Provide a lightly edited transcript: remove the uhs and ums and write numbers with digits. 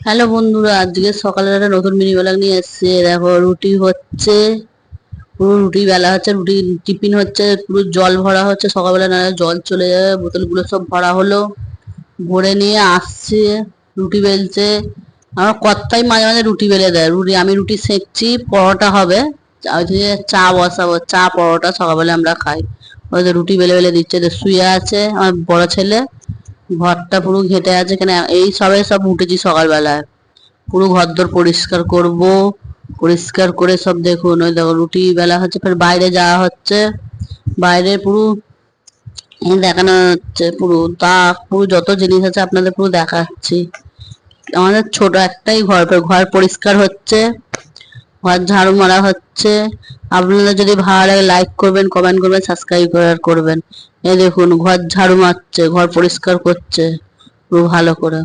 Hello বন্ধুরা, আজকে সকালে একটা নতুন মিনি ব্লগ নিয়ে এসেছে। দেখো রুটি হচ্ছে, পুরো রুটি বেলা হচ্ছে, রুটি টিফিন হচ্ছে, পুরো জল ভরা হচ্ছে। সকালবেলা না জল চলে যাবে, বোতলগুলো সব ভরা হলো, ভরে নিয়ে আসছে। রুটি বেলছে, আমার কর্তাই মাঝে মাঝে রুটি বেলে দেয়। আমি রুটি সেঁকছি, পরোটা হবে। ওই যে চা বসাবো, চা পরোটা সকালবেলা আমরা খাই। ওই যে রুটি বেলে বেলে দিচ্ছে, যে শুয়ে আছে আমার বড় ছেলে। ঘরটা পুরো ঘেটে আছে, কেন এই সব উঠেছি সকালবেলায়। পুরো ঘরদোর পরিষ্কার করব, পরিষ্কার করে সব দেখুন। ওই দেখো রুটি বেলা হচ্ছে, ফের বাইরে যাওয়া হচ্ছে। বাইরে পুরো দেখানো হচ্ছে, পুরো পুরো যত জিনিস আছে আপনাদের পুরো দেখাচ্ছি। আমাদের ছোট একটাই ঘর, ঘর পরিষ্কার হচ্ছে, ঘর ঝাড়ু মারা হচ্ছে। আপনাদের যদি ভালো লাগে লাইক করবেন, কমেন্ট করবেন, সাবস্ক্রাইব করবেন। এই দেখুন ঘর ঝাড়ু মারছে, ঘর পরিষ্কার করছে পুরো ভালো করে।